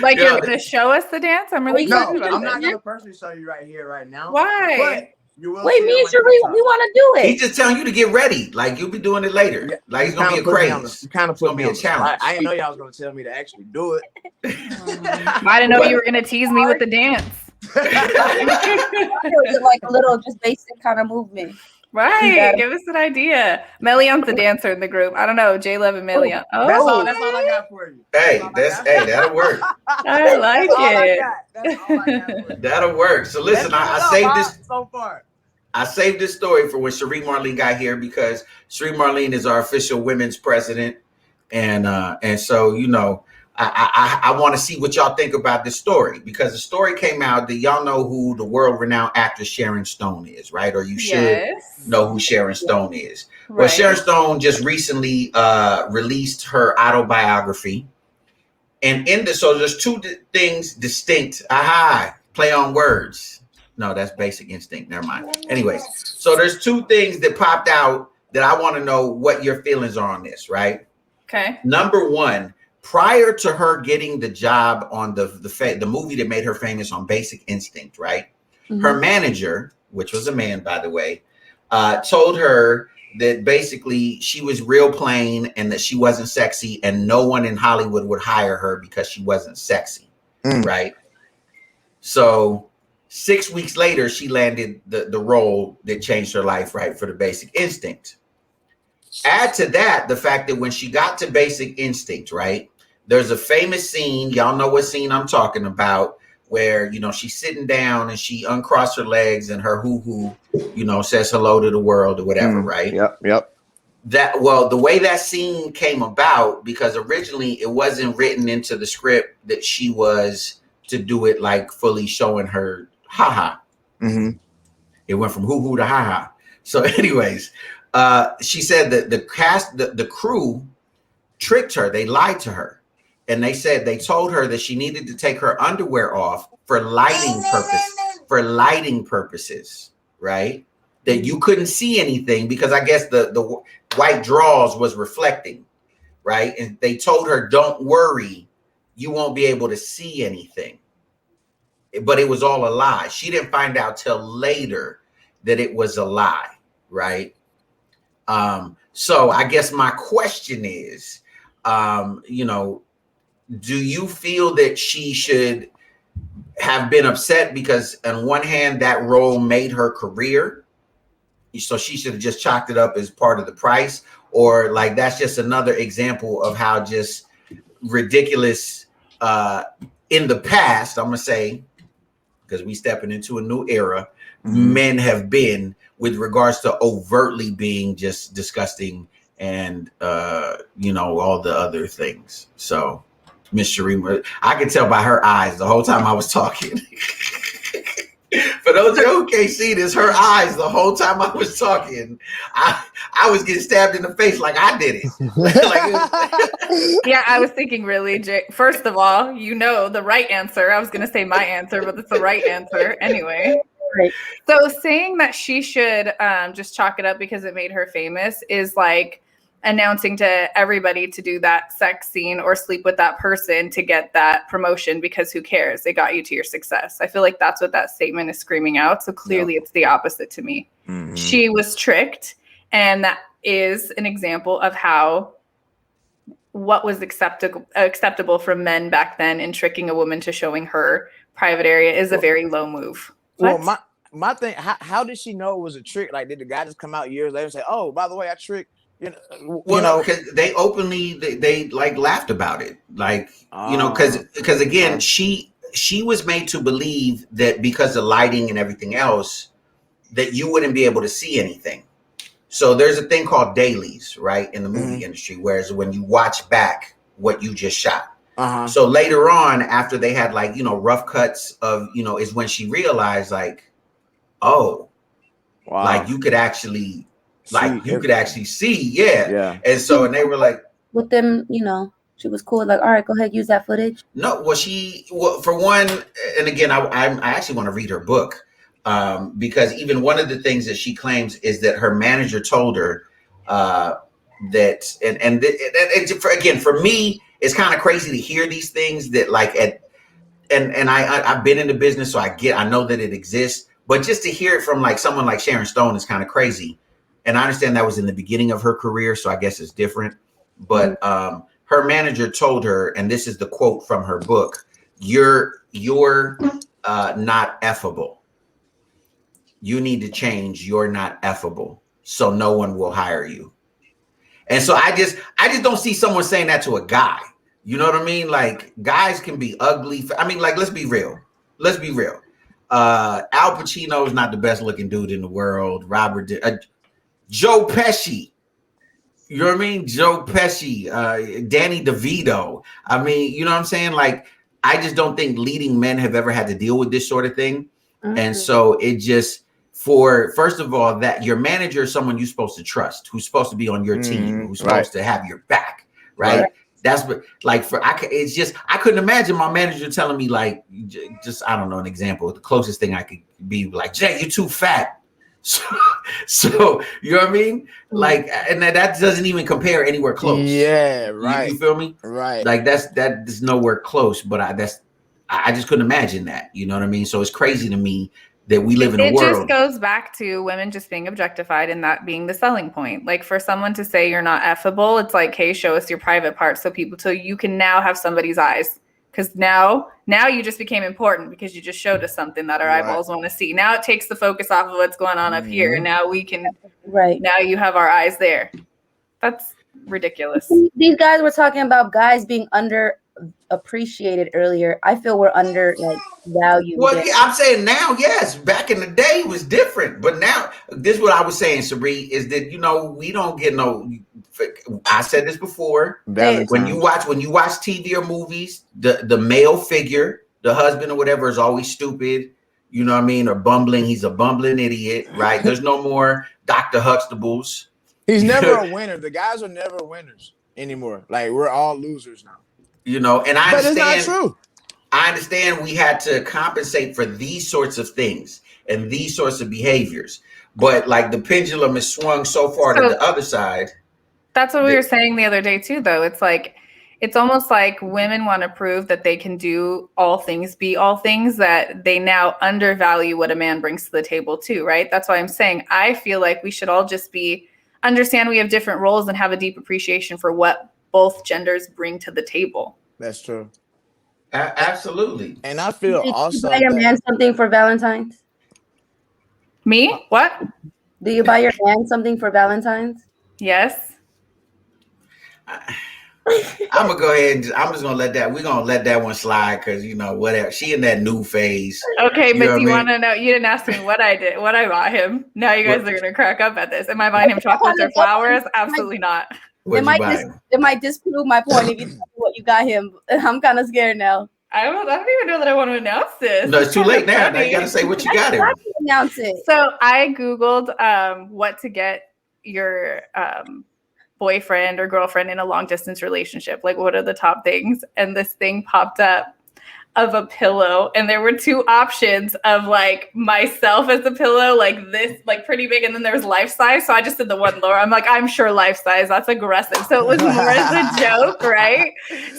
Like you're gonna show us the dance? I'm really No, excited about I'm not this. gonna personally show you right here, right now. Why? But you will. Wait, me and Cherie, we want to do it. He's just telling you to get ready. Like you'll be doing it later. Yeah. Like it's gonna be a craze. You kind of put me a on challenge. I didn't know y'all was gonna tell me to actually do it. I didn't know you were gonna tease me with the dance. It was like a little just basic kind of movement. Right. Give us an idea. Melion's a dancer in the group. I don't know. J Love and Melion. Oh, That's all I got for you. Hey, that'll work. I like it. That's all I got for you. That'll work. So listen, I saved this so far. I saved this story for when Cherie Marlene got here because Cherie Marlene is our official women's president. And so, I want to see what y'all think about this story because the story came out that y'all know who the world-renowned actress Sharon Stone is, right? Or you should know who Sharon Stone is. Right. Well, Sharon Stone just recently released her autobiography. And so there's two things distinct. Play on words. No, that's Basic Instinct. Never mind. Anyways, so there's two things that popped out that I want to know what your feelings are on this, right? Okay. Number one, prior to her getting the job on the movie that made her famous on Basic Instinct, right? Mm-hmm. Her manager, which was a man, by the way, told her that basically she was real plain and that she wasn't sexy and no one in Hollywood would hire her because she wasn't sexy, right? So 6 weeks later, she landed the role that changed her life, right, for the Basic Instinct. Add to that the fact that when she got to Basic Instinct, right, there's a famous scene, y'all know what scene I'm talking about, where, she's sitting down and she uncrossed her legs and her hoo-hoo, says hello to the world or whatever, right? Yep. The way that scene came about, because originally it wasn't written into the script that she was to do it like fully showing her ha-ha. Mm-hmm. It went from hoo-hoo to ha-ha. So anyways, she said that the crew tricked her. They lied to her. And they told her that she needed to take her underwear off for lighting purposes, right? That you couldn't see anything because I guess the white drawers was reflecting, right? And they told her, don't worry, you won't be able to see anything. But it was all a lie. She didn't find out till later that it was a lie, right? So I guess my question is, do you feel that she should have been upset because on one hand, that role made her career? So she should have just chalked it up as part of the price? Or like, that's just another example of how just ridiculous in the past, I'm going to say, because we stepping into a new era, men have been with regards to overtly being just disgusting and all the other things. So Miss Sharima, I could tell by her eyes the whole time I was talking. For those who can't see this, her eyes the whole time I was talking, I was getting stabbed in the face like I did it. Yeah, I was thinking really, Jay. First of all, the right answer. I was going to say my answer, but it's the right answer anyway. Right. So saying that she should just chalk it up because it made her famous is like announcing to everybody to do that sex scene or sleep with that person to get that promotion, because who cares? It got you to your success. I feel like that's what that statement is screaming out. So clearly it's the opposite to me. Mm-hmm. She was tricked, and that is an example of how what was acceptable for men back then in tricking a woman to showing her private area is a very low move. What? Well, my thing, how did she know it was a trick? Like, did the guy just come out years later and say, "Oh, by the way, I tricked"? Because they openly they like laughed about it, like because again she was made to believe that because of lighting and everything else that you wouldn't be able to see anything. So there's a thing called dailies, right, in the movie industry, whereas when you watch back what you just shot. So later on, after they had like rough cuts of is when she realized like, oh, wow, like you could actually. Like you could actually see, yeah. And so, and they were like, with them, she was cool. Like, all right, go ahead, use that footage. No, well, for one, and again, I actually want to read her book because even one of the things that she claims is that her manager told her that, and for me, it's kind of crazy to hear these things that like I've been in the business, so I know that it exists, but just to hear it from like someone like Sharon Stone is kind of crazy. And I understand that was in the beginning of her career, so I guess it's different. But her manager told her, and this is the quote from her book, you're not effable. You need to change. You're not effable, so no one will hire you. And so I just don't see someone saying that to a guy. You know what I mean? Like, guys can be ugly. I mean, like, let's be real. Al Pacino is not the best looking dude in the world. Joe Pesci, you know what I mean? Joe Pesci, Danny DeVito. I mean, you know what I'm saying? Like, I just don't think leading men have ever had to deal with this sort of thing. And so it just, first of all, that your manager is someone you're supposed to trust, who's supposed to be on your team, who's supposed to have your back, right? That's what, like, it's just, I couldn't imagine my manager telling me, like, just, I don't know, an example. The closest thing I could be like, Jay, you're too fat. So you know what I mean? Like, and that doesn't even compare anywhere close. Yeah, right. You feel me? Right. Like that is nowhere close. But I just couldn't imagine that. You know what I mean? So it's crazy to me that we live in a world. It just goes back to women just being objectified and that being the selling point. Like, for someone to say you're not effable, it's like, hey, show us your private parts so you can now have somebody's eyes. Because now you just became important because you just showed us something that our eyeballs want to see. Now it takes the focus off of what's going on up here. And now we can, now you have our eyes there. That's ridiculous. These guys were talking about guys being underappreciated earlier. I feel we're under valued. Well, yeah, I'm saying now, yes. Back in the day it was different. But now, this is what I was saying, Sabree, is that, we don't get no, I said this before. When you watch TV or movies, the male figure, the husband or whatever, is always stupid, you know what I mean, or bumbling. He's a bumbling idiot, right? There's no more Dr. Huxtables. He's never a winner. The guys are never winners anymore. Like, we're all losers now. And I understand. But it's not true. I understand we had to compensate for these sorts of things and these sorts of behaviors. But like the pendulum is swung so far to the other side. That's what we were saying the other day too, though. It's like, it's almost like women want to prove that they can do all things, be all things, that they now undervalue what a man brings to the table too, right? That's why I'm saying I feel like we should all just understand we have different roles and have a deep appreciation for what both genders bring to the table. That's true. Absolutely. And I feel also. Do you buy your man something for Valentine's? Me? What? Do you buy your man something for Valentine's? Yes. I'm gonna go ahead and I'm just gonna let that. We're gonna let that one slide because you know whatever. She in that new phase. Okay, You know but what do you I mean? want to know? You didn't ask me what I did, what I bought him. Now you guys What- are gonna crack up at this. Am I buying him chocolates or flowers? Absolutely not. What'd you buy? It might disprove my point if you tell me what you got him. I'm kind of scared now. I don't even know that I want to announce this. No, it's too late now. Now Funny. you gotta say what you got him. I can announce it. So I Googled what to get your boyfriend or girlfriend in a long distance relationship. Like, what are the top things? And this thing popped up of a pillow. And there were two options of like myself as a pillow, like this, like pretty big. And then there was life size. So I just did the one lower. I'm like, I'm sure life size, that's aggressive. So it was more as a joke, right?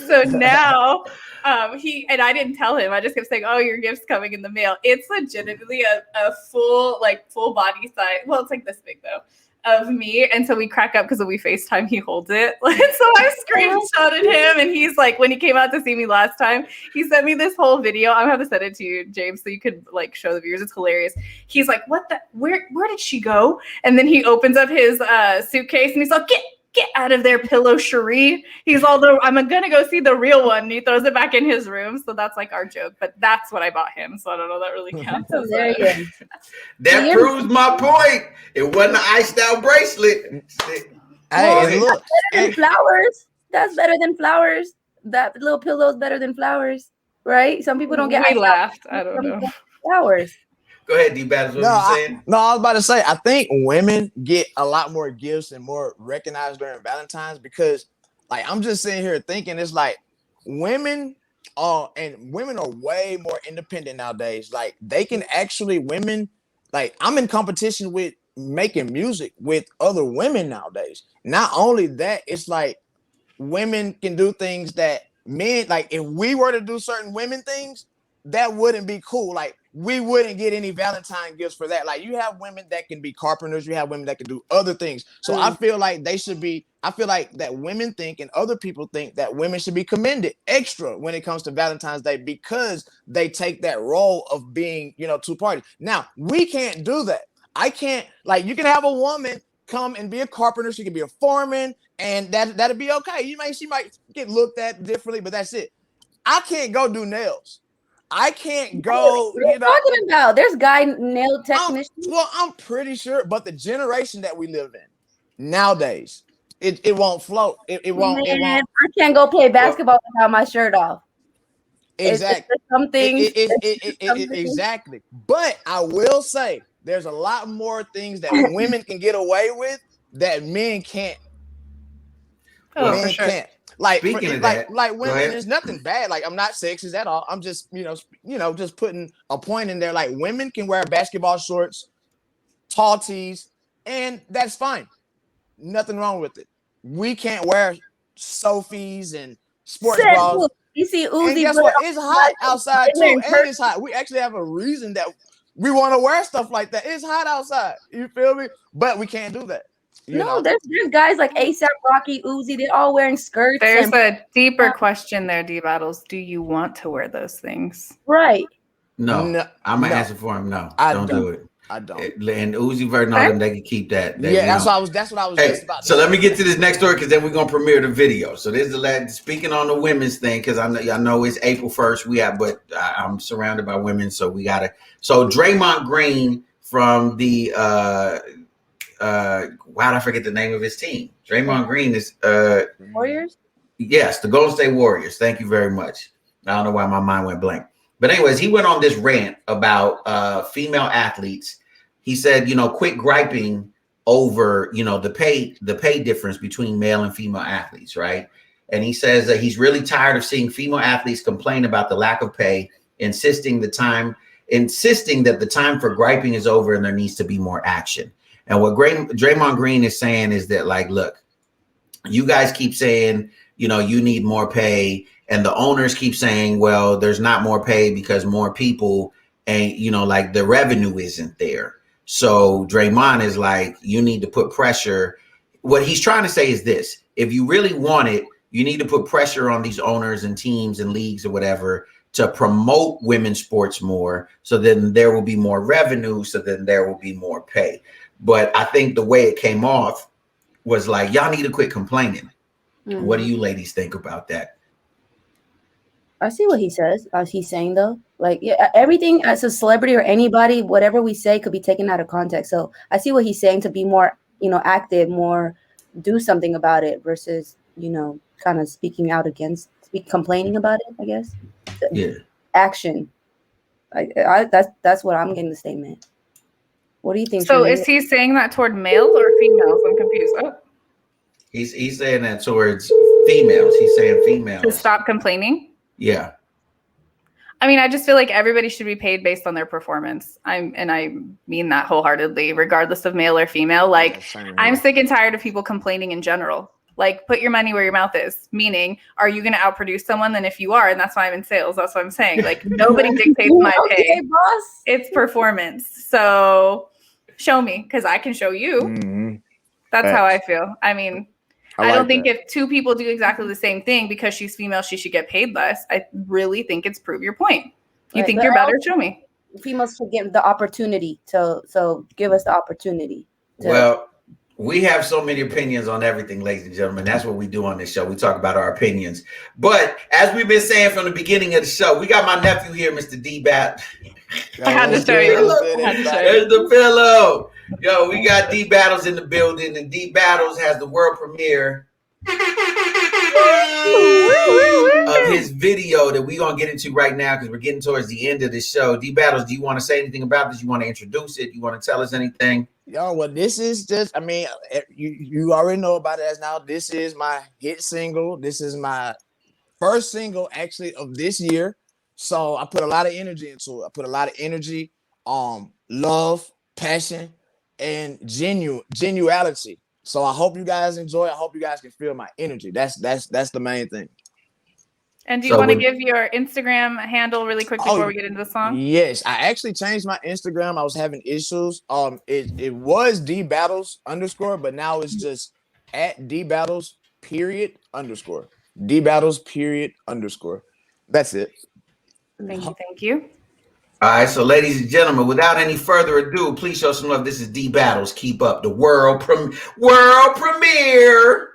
So now I didn't tell him. I just kept saying, "Oh, your gift's coming in the mail." It's legitimately a full body size. Well, it's like this big though, of me. And so we crack up because when we FaceTime, he holds it. So I screenshotted him, and he's like, when he came out to see me last time, he sent me this whole video. I'm gonna have to send it to you, James, so you could like show the viewers. It's hilarious. He's like, "What the? Where did she go?" And then he opens up his suitcase, and he's like, Get out of there, pillow Cherie. He's all I'm gonna go see the real one. And he throws it back in his room. So that's like our joke. But that's what I bought him. So I don't know, that really counts. As Hilarious. That proves my point. It wasn't an iced out bracelet. Hey, Well, and look, Better than flowers. That's better than flowers. That little pillow's better than flowers, right? Some people don't get We iced out. laughed. I don't know. Flowers. Go ahead, D-Battles. What you saying? I was about to say, I think women get a lot more gifts and more recognized during Valentine's because, like, I'm just sitting here thinking it's like women are way more independent nowadays. Like, they can actually, like, I'm in competition with making music with other women nowadays. Not only that, it's like women can do things that men, like, if we were to do certain women things, that wouldn't be cool. Like, we wouldn't get any Valentine gifts for that. Like, you have women that can be carpenters, you have women that can do other things. So I feel like I feel like that women think and other people think that women should be commended extra when it comes to Valentine's Day because they take that role of being, two parties. Now, we can't do that. I can't, like, you can have a woman come and be a carpenter, she can be a foreman, and that'll be okay. She might get looked at differently, but that's it. I can't go do nails. I can't go. What are you talking about? There's guy nail technicians. I'm pretty sure, but the generation that we live in nowadays, it won't float. It won't. I can't go play basketball without my shirt off. Exactly. Something. Exactly. But I will say, there's a lot more things that women can get away with that men can't. Oh, men for sure. can't. Like, Speaking of like that, women, there's nothing bad. Like, I'm not sexist at all. I'm just, just putting a point in there. Like, women can wear basketball shorts, tall tees, and that's fine. Nothing wrong with it. We can't wear Sophies and sports bras. You see And Uzi. guess what? It's hot outside too, and it's hot. We actually have a reason that we want to wear stuff like that. It's hot outside. You feel me? But we can't do that. There's guys like ASAP Rocky, Uzi. They're all wearing skirts. There's a deeper question there, D-Battles. Do you want to wear those things? Right. No. I'm gonna answer for him. No, I don't do it. I don't. And Uzi Vert and all them, they can keep that. That's what I was just about. So let me get to this next story because then we're gonna premiere the video. So this is the last speaking on the women's thing because I know it's April 1st. But I'm surrounded by women, so we gotta. So Draymond Green from the I forget the name of his team. Draymond Green is Warriors. Yes, the Golden State Warriors. Thank you very much. I don't know why my mind went blank. But anyways, he went on this rant about female athletes. He said, quit griping over, the pay difference between male and female athletes, right? And he says that he's really tired of seeing female athletes complain about the lack of pay, insisting that the time for griping is over and there needs to be more action. And what Draymond Green is saying is that, like, look, you guys keep saying, you need more pay. And the owners keep saying, well, there's not more pay because more people and, like the revenue isn't there. So Draymond is like, you need to put pressure. What he's trying to say is this. If you really want it, you need to put pressure on these owners and teams and leagues or whatever to promote women's sports more. So then there will be more revenue. So then there will be more pay. But I think the way it came off was like, y'all need to quit complaining. What do you ladies think about that? I see what he says. He's saying though, like everything as a celebrity or anybody, whatever we say could be taken out of context. So I see what he's saying to be more, active, more do something about it versus, kind of speaking out against, complaining about it. I guess. Yeah. Action. That's what I'm getting the statement. What do you think? So Shanae? is he saying that toward males or females? I'm confused. Oh. He's saying that towards females. He's saying females To stop complaining? Yeah. I mean, I just feel like everybody should be paid based on their performance. I mean that wholeheartedly, regardless of male or female. Like, I'm sick and tired of people complaining in general. Like, put your money where your mouth is. Meaning, are you going to outproduce someone? Then if you are, and that's why I'm in sales, that's what I'm saying. Like, nobody dictates my pay. Boss. It's performance. So show me, because I can show you. Mm-hmm. That's how I feel. I mean, I don't think that. if two people do exactly the same thing because she's female, she should get paid less. I really think it's prove your point. You Right, think but you're better? Show me. Females should get the opportunity. So give us the opportunity. Well, we have so many opinions on everything, ladies and gentlemen. That's what we do on this show. We talk about our opinions. But as we've been saying from the beginning of the show, we got my nephew here, Mr. D-Bat. I had to show you. There's the pillow. Yo, we got D Battles in the building, and D Battles has the world premiere of his video that we're gonna get into right now because we're getting towards the end of the show. D Battles, do you want to say anything about this? You want to introduce it? You want to tell us anything? Yo, well, this is just, I mean, you already know about it as now. This is my hit single. This is my first single actually of this year. So I put a lot of energy into it. I put a lot of energy, love, passion, and genuality. So I hope you guys enjoy. I hope you guys can feel my energy. That's the main thing. And do you want to give your Instagram handle really quick before we get into the song? Yes, I actually changed my Instagram. I was having issues. It was DBattles_, but now it's just at DBattles_. DBattles_. That's it. Thank you. All right, so ladies and gentlemen, without any further ado, please show some love. This is D Battles. Keep up the world premiere.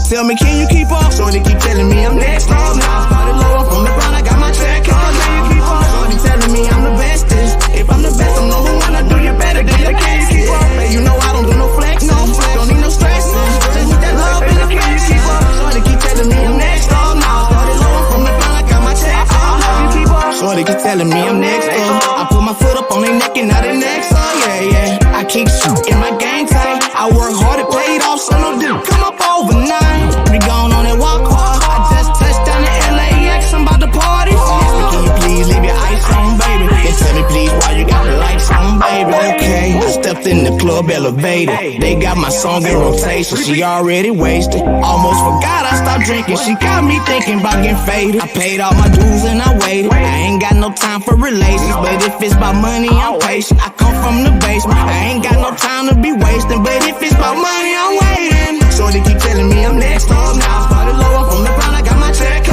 Tell me, can you keep up? So they keep telling me I'm next. Now I started lower from the ground, I got my check. Can you keep up? So they telling me I'm the bestest. If I'm the best, I'm number one. I do you better than the can you keep up? Hey, you know I don't do no flex, don't need no stress. Just with that love and the can you keep up? So they keep telling me I'm next. Now I started lower from the ground, I got my check. Can you keep up? So they keep telling me I'm next. I put my foot up on their neck and now they next. Yeah. I keep shooting my gang tight. I work hard, it paid off, so no dip. Come up overnight. We gone on and walk hard. I just touched down to LAX. I'm about to party. Can you please leave your ice on, baby? And tell me please why you got the lights on, baby. Okay, I stepped in the club elevator. They got my song in rotation. She already wasted. Almost forgot I stopped drinking. She got me thinking about getting faded. I paid all my dues and I waited. I ain't got no time for relations, but if it's about money, I'm patient. I come from the basement. I ain't got no time to be wasting, but if it's about money, I'm waiting. So they keep telling me I'm next. Now I started lower from the ground, I got my check. So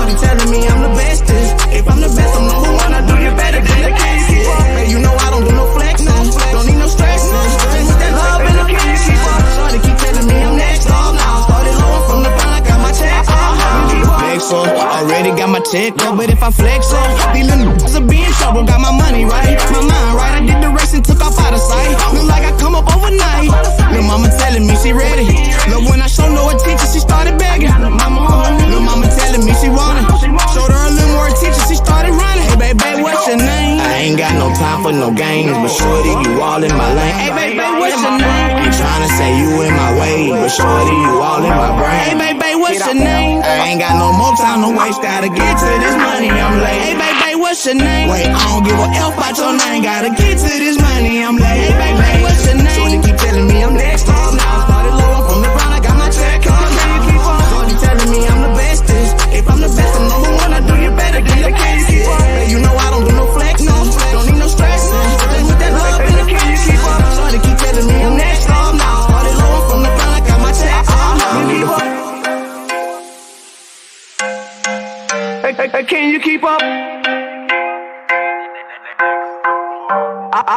they telling me I'm the bestest. If I'm the best, I'm number one. I do you better than the case. Hey, you know I don't do no flex, don't need no stress. Just with that love and the can you keep up? So they keep telling me I'm next. Now I started lower from the ground, I got my check. Flex up, already got my check up, but if I flex up, these little niggas will be in trouble. Got my money right, my mind right. I did the race and took off out of sight. Look like I come up overnight. Lil' mama telling me she ready. Look, when I show no attention, she started begging. Lil' mama telling me she wanted. Showed her a little more attention, she started running. Hey, baby, what's your name? I ain't got no time for no games, but shorty, you all in my lane. Hey, baby, what's your name? Ain't tryna say you in my way, but shorty, you all in my brain. Hey, baby, what's your name? I ain't got no more time to waste, gotta get to this money, I'm late. Hey, baby, what's your name? Wait, I don't give a F about your name, gotta get to this money, I'm late. Hey, baby, what's your name? So they keep telling me I'm next. Now I started lower from the ground, I got my check. So they telling me I'm the bestest. If I'm the best, I'm number one. I do you better than the case. Hey, you know I don't do no flex, don't need no stress. Just with that love and the can you keep up? So they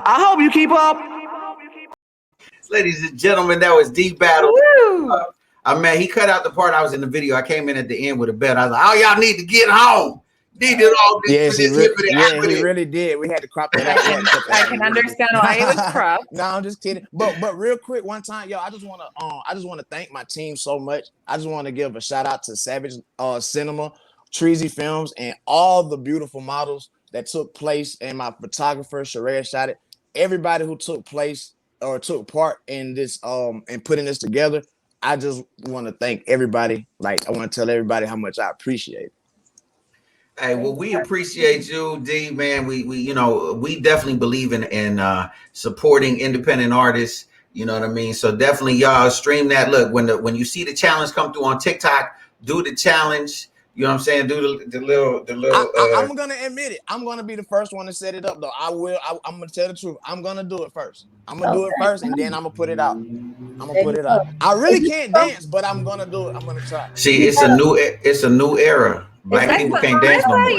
I hope you keep up. Ladies and gentlemen, that was D Battle. Woo! Man, he cut out the part I was in the video. I came in at the end with a bet. I was like, "Oh, y'all need to get home." He did all this. Yes, he he really did. We had to crop that out. I can understand why it was cropped. No, I'm just kidding. But real quick, one time, yo, I just wanna thank my team so much. I just want to give a shout out to Savage Cinema, Treasy Films, and all the beautiful models that took place, and my photographer Sheree shot it. Everybody who took place or took part in this and putting this together. I just want to thank everybody. Like, I want to tell everybody how much I appreciate it. Hey, well, we appreciate you, D, man. We definitely believe in supporting independent artists. You know what I mean? So definitely, y'all stream that. Look, when you see the challenge come through on TikTok, do the challenge. You know what I'm saying? Do the little. I'm gonna admit it. I'm gonna be the first one to set it up, though. I'm gonna tell the truth. I'm gonna do it first. I'm gonna do it first, and then I'm gonna put it out. I really can't dance, but I'm gonna do it. I'm gonna try. See, it's a new era. Black people can't dance no more. I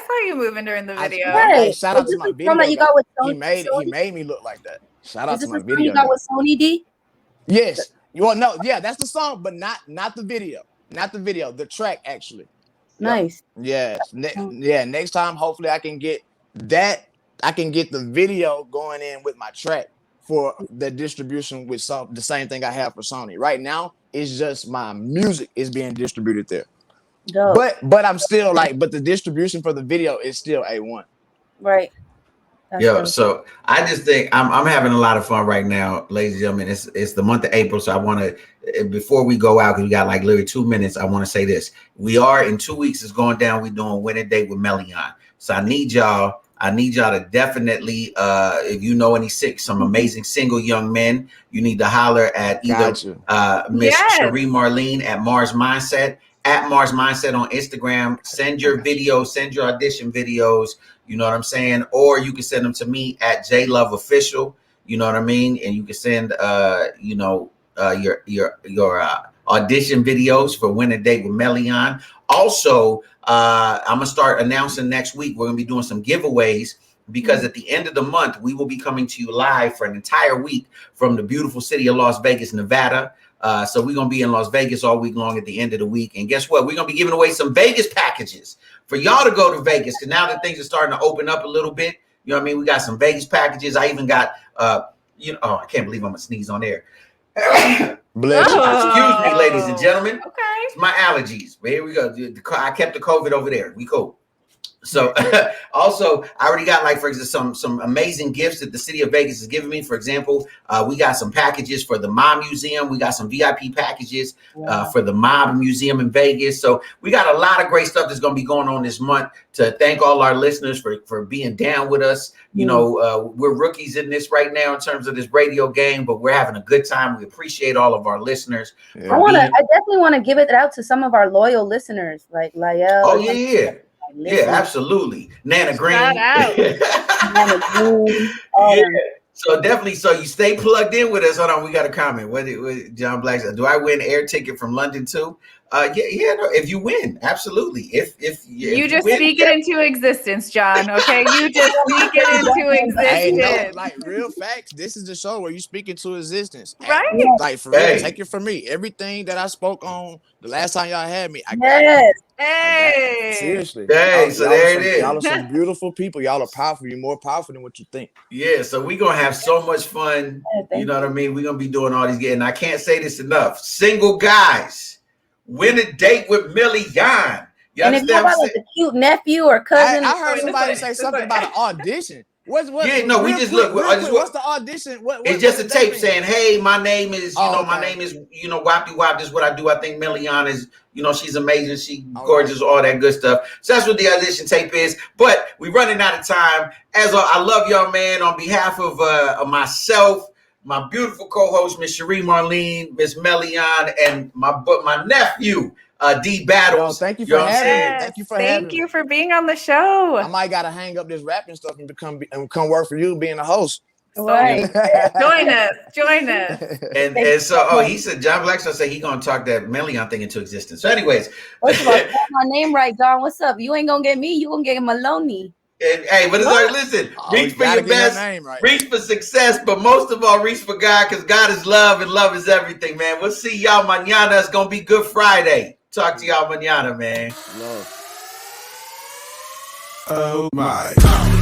saw you moving during the video. Hey, shout out to my video. That you got with he Sony? made me look like that. Shout out Is to this my the song video. you got with Sony D? Yes. You want no? Yeah, that's the song, but not the video. Not the video. The track actually. Nice. Yes. Next time, hopefully, I can get that. I can get the video going in with my track for the distribution with the same thing I have for Sony. Right now, it's just my music is being distributed there. Dope. But I'm still but the distribution for the video is still A1. Right. So I just think I'm having a lot of fun right now, ladies and gentlemen. It's the month of April, so I want to, before we go out, because we got like literally 2 minutes, I want to say this. We are in 2 weeks, it's going down. We're doing Win a Date with Melian. So I need y'all to definitely, if you know some amazing single young men, you need to holler at either Miss Cherie Marlene at Mars Mindset, at Mars Mindset on Instagram. Send your videos, send your audition videos. You know what I'm saying? Or you can send them to me at JLoveOfficial. You know what I mean? And you can send your audition videos for Win a Date with Melian. Also, I'm gonna start announcing next week. We're gonna be doing some giveaways, because at the end of the month, we will be coming to you live for an entire week from the beautiful city of Las Vegas, Nevada. So we're gonna be in Las Vegas all week long at the end of the week. And guess what? We're gonna be giving away some Vegas packages for y'all to go to Vegas. Because now that things are starting to open up a little bit, you know what I mean? We got some Vegas packages. I even got I can't believe I'm gonna sneeze on air. Bless you. Excuse me, ladies and gentlemen. Okay. It's my allergies. Here we go. I kept the COVID over there. We cool. So also, I already got, like, for example, some amazing gifts that the city of Vegas is giving me. For example, we got some packages for the Mob Museum. We got some VIP packages for the Mob Museum in Vegas. So we got a lot of great stuff that's going to be going on this month. To thank all our listeners for being down with us. You know, we're rookies in this right now in terms of this radio game, but we're having a good time. We appreciate all of our listeners. Yeah. I definitely want to give it out to some of our loyal listeners, like Lael. Oh yeah. Yeah, absolutely. Nana Green. Nana Green. So definitely, so you stay plugged in with us. Hold on, we got a comment. What John Black said? Do I win air ticket from London too? No, if you win, absolutely. If you just speak it into existence, John. Okay, you just speak it into existence. Hey, no, like, real facts. This is the show where you speak into existence, right? Like, for real, take it from me. Everything that I spoke on the last time y'all had me, I got it. Hey, seriously. Hey, so there it is. Y'all are some beautiful people. Y'all are powerful. You're more powerful than what you think. Yeah, so we're gonna have so much fun. You know what I mean? We're gonna be doing all these, and I can't say this enough. Single guys, win a date with Melian. And if you have like a cute nephew or cousin, I heard somebody say something about an audition. We just look. What's the audition? It's just a tape saying, "Hey, my name is, my name is, Wapty Wap. This is what I do. I think Melian is, she's amazing. She gorgeous, all that good stuff." So that's what the audition tape is. But we're running out of time. I love y'all, man. On behalf of myself, my beautiful co-host, Miss Cherie Marlene, Miss Melian, and my nephew, D Battles. Thank you for having me. Thank you for having me. Thank you for being on the show. I might gotta hang up this rapping stuff and come work for you being a host. Right. Join us. And so he said John Blackstone said he gonna talk that Melian thing into existence. So anyways, first of all, my name right, John. What's up? You ain't gonna get me, you gonna get Maloney. And, hey, but it's like, listen, reach for your best, right. reach for success, but most of all, reach for God, because God is love and love is everything, man. We'll see y'all mañana. It's gonna be Good Friday. Talk to y'all mañana, man. Love. Oh my.